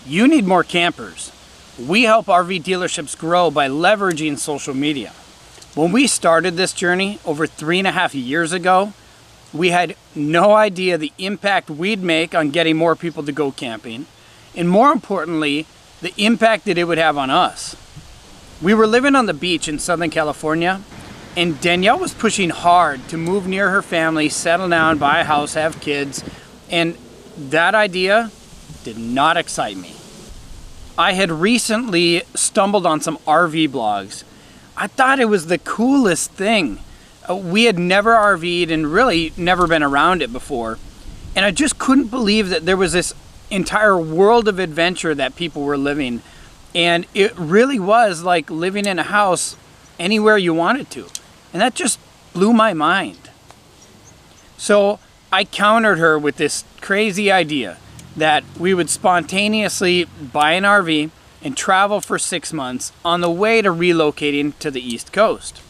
You need more campers. We help RV dealerships grow by leveraging social media. When we started this journey over 3.5 years ago, we had no idea the impact we'd make on getting more people to go camping, and more importantly, the impact that it would have on us. We were living on the beach in Southern California, and Danielle was pushing hard to move near her family, settle down, buy a house, have kids, and that idea did not excite me. I had recently stumbled on some RV blogs. I thought it was the coolest thing. We had never RV'd and really never been around it before. And I just couldn't believe that there was this entire world of adventure that people were living. And it really was like living in a house anywhere you wanted to. And that just blew my mind. So I countered her with this crazy idea that we would spontaneously buy an RV and travel for 6 months on the way to relocating to the East Coast.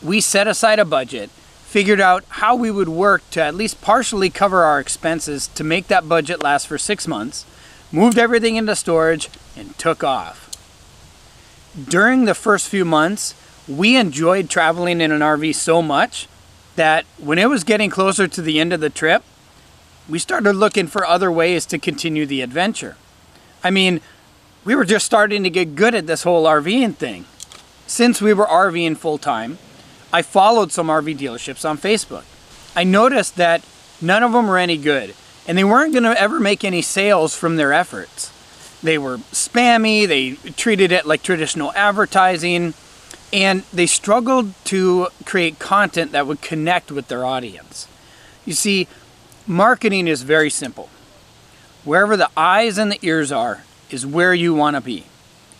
We set aside a budget, figured out how we would work to at least partially cover our expenses to make that budget last for 6 months, moved everything into storage, and took off. During the first few months, we enjoyed traveling in an RV so much that when it was getting closer to the end of the trip, we started looking for other ways to continue the adventure. I mean, we were just starting to get good at this whole RVing thing. Since we were RVing full time, I followed some RV dealerships on Facebook. I noticed that none of them were any good, and they weren't going to ever make any sales from their efforts. They were spammy, they treated it like traditional advertising, and they struggled to create content that would connect with their audience. You see, marketing is very simple. Wherever the eyes and the ears are is where you want to be.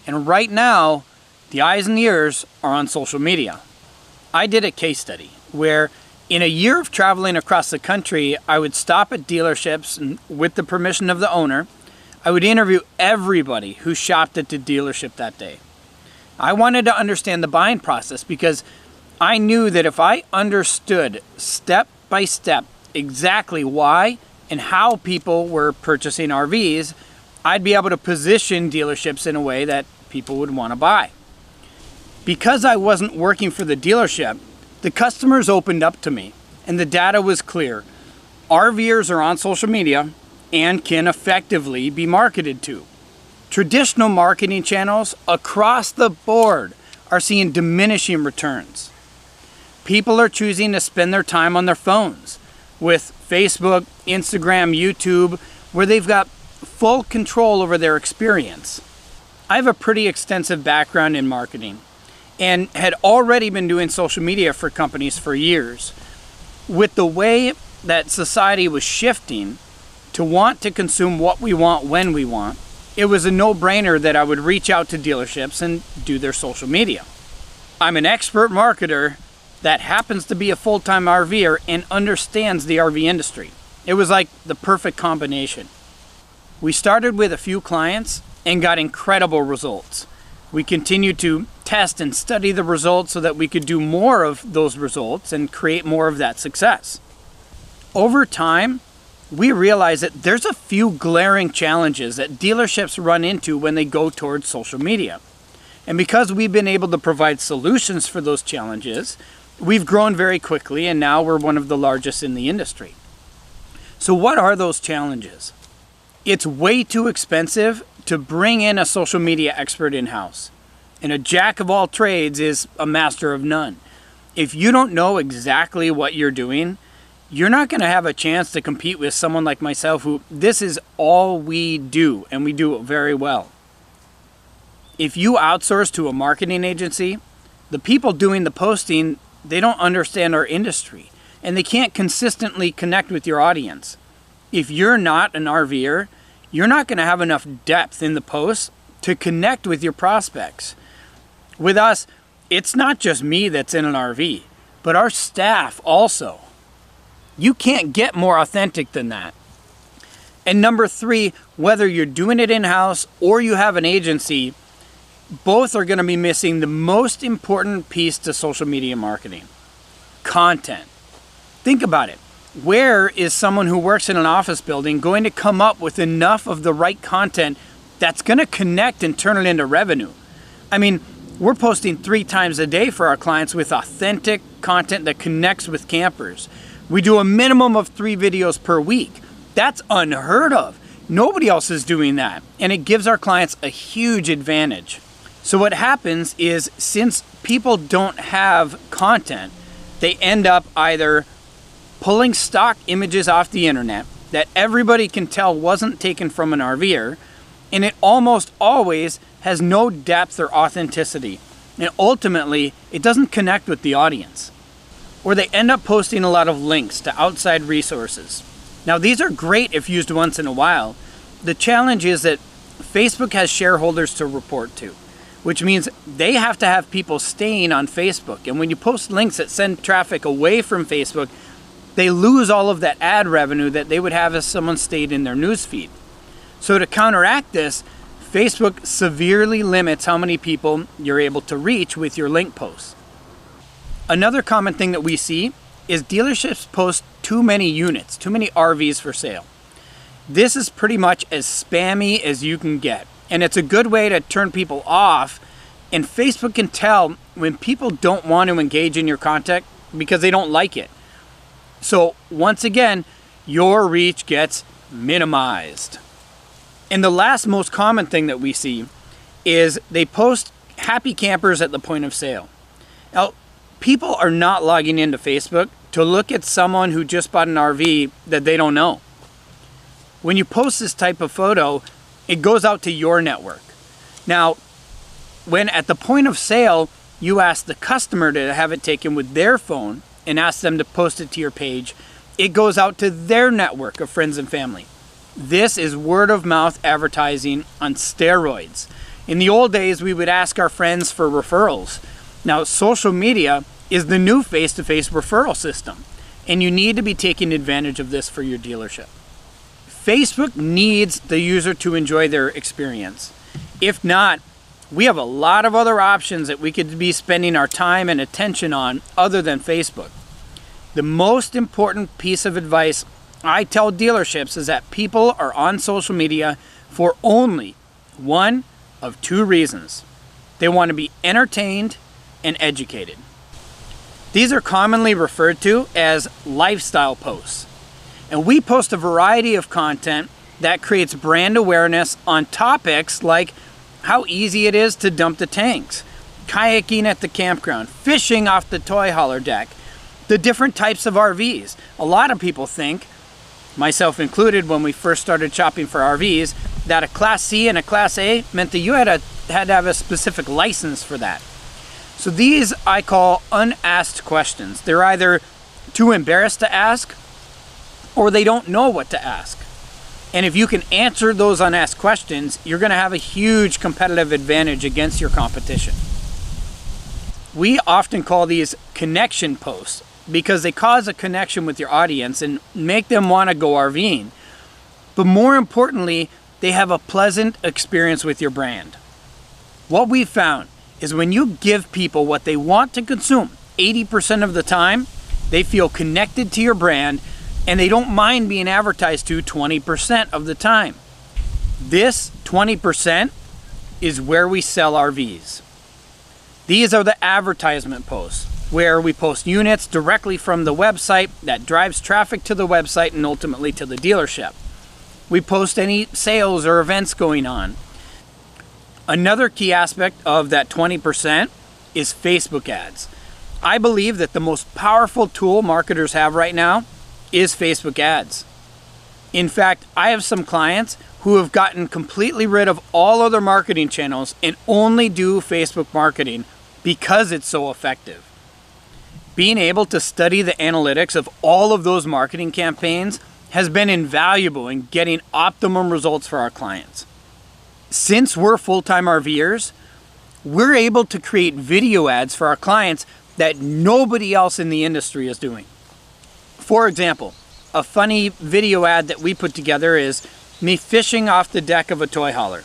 And right now, the eyes and the ears are on social media. I did a case study where in a year of traveling across the country, I would stop at dealerships and with the permission of the owner, I would interview everybody who shopped at the dealership that day. I wanted to understand the buying process because I knew that if I understood step by step exactly why and how people were purchasing RVs, I'd be able to position dealerships in a way that people would want to buy. Because I wasn't working for the dealership, the customers opened up to me and the data was clear. RVers are on social media and can effectively be marketed to. Traditional marketing channels across the board are seeing diminishing returns. People are choosing to spend their time on their phones with Facebook, Instagram, YouTube, where they've got full control over their experience. I have a pretty extensive background in marketing and had already been doing social media for companies for years. With the way that society was shifting to want to consume what we want when we want, it was a no-brainer that I would reach out to dealerships and do their social media. I'm an expert marketer that happens to be a full-time RVer and understands the RV industry. It was like the perfect combination. We started with a few clients and got incredible results. We continued to test and study the results so that we could do more of those results and create more of that success. Over time, we realized that there's a few glaring challenges that dealerships run into when they go towards social media. And because we've been able to provide solutions for those challenges, we've grown very quickly and now we're one of the largest in the industry. So what are those challenges? It's way too expensive to bring in a social media expert in-house. And a jack of all trades is a master of none. If you don't know exactly what you're doing, you're not going to have a chance to compete with someone like myself who this is all we do and we do it very well. If you outsource to a marketing agency, the people doing the posting, they don't understand our industry and they can't consistently connect with your audience. If you're not an RVer, you're not going to have enough depth in the posts to connect with your prospects. With us, it's not just me that's in an RV, but our staff also. You can't get more authentic than that. And number 3, whether you're doing it in-house or you have an agency, both are going to be missing the most important piece to social media marketing: content. Think about it. Where is someone who works in an office building going to come up with enough of the right content that's going to connect and turn it into revenue. I mean, we're posting 3 times a day for our clients with authentic content that connects with campers. We do a minimum of 3 videos per week. That's unheard of. Nobody else is doing that, and it gives our clients a huge advantage. So what happens is, since people don't have content, they end up either pulling stock images off the internet that everybody can tell wasn't taken from an RVer, and it almost always has no depth or authenticity, and ultimately it doesn't connect with the audience. Or they end up posting a lot of links to outside resources. Now, these are great if used once in a while. The challenge is that Facebook has shareholders to report to, which means they have to have people staying on Facebook. And when you post links that send traffic away from Facebook, they lose all of that ad revenue that they would have if someone stayed in their newsfeed. So to counteract this, Facebook severely limits how many people you're able to reach with your link posts. Another common thing that we see is dealerships post too many units, too many RVs for sale. This is pretty much as spammy as you can get, and it's a good way to turn people off, and Facebook can tell when people don't want to engage in your content because they don't like it. So once again, your reach gets minimized. And the last most common thing that we see is they post happy campers at the point of sale. Now, people are not logging into Facebook to look at someone who just bought an RV that they don't know. When you post this type of photo, it goes out to your network. Now, when at the point of sale, you ask the customer to have it taken with their phone and ask them to post it to your page, it goes out to their network of friends and family. This is word of mouth advertising on steroids. In the old days, we would ask our friends for referrals. Now, social media is the new face-to-face referral system, and you need to be taking advantage of this for your dealership. Facebook needs the user to enjoy their experience. If not, we have a lot of other options that we could be spending our time and attention on other than Facebook. The most important piece of advice I tell dealerships is that people are on social media for only one of 2 reasons. They want to be entertained and educated. These are commonly referred to as lifestyle posts. And we post a variety of content that creates brand awareness on topics like how easy it is to dump the tanks, kayaking at the campground, fishing off the toy hauler deck, the different types of RVs. A lot of people think, myself included when we first started shopping for RVs, that a Class C and a Class A meant that you had to have a specific license for that. So these I call unasked questions. They're either too embarrassed to ask or they don't know what to ask. And if you can answer those unasked questions, you're going to have a huge competitive advantage against your competition. We often call these connection posts because they cause a connection with your audience and make them want to go RVing. But more importantly, they have a pleasant experience with your brand. What we've found is when you give people what they want to consume, 80% of the time, they feel connected to your brand and they don't mind being advertised to 20% of the time. This 20% is where we sell RVs. These are the advertisement posts, where we post units directly from the website that drives traffic to the website and ultimately to the dealership. We post any sales or events going on. Another key aspect of that 20% is Facebook ads. I believe that the most powerful tool marketers have right now is Facebook ads. In fact, I have some clients who have gotten completely rid of all other marketing channels and only do Facebook marketing because it's so effective. Being able to study the analytics of all of those marketing campaigns has been invaluable in getting optimum results for our clients. Since we're full-time RVers, we're able to create video ads for our clients that nobody else in the industry is doing. For example, a funny video ad that we put together is me fishing off the deck of a toy hauler.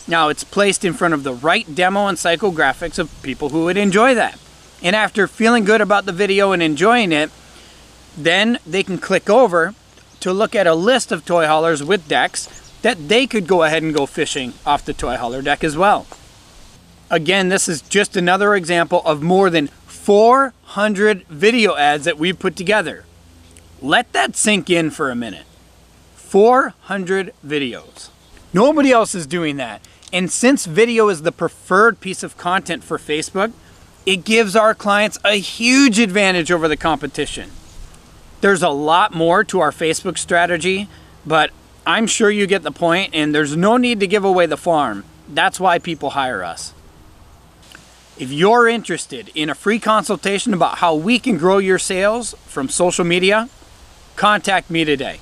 Now, it's placed in front of the right demo and psychographics of people who would enjoy that. And after feeling good about the video and enjoying it, then they can click over to look at a list of toy haulers with decks that they could go ahead and go fishing off the toy hauler deck as well. Again, this is just another example of more than 400 video ads that we've put together. Let that sink in for a minute. 400 videos. Nobody else is doing that. And since video is the preferred piece of content for Facebook, it gives our clients a huge advantage over the competition. There's a lot more to our Facebook strategy, but I'm sure you get the point, and there's no need to give away the farm. That's why people hire us. If you're interested in a free consultation about how we can grow your sales from social media, contact me today.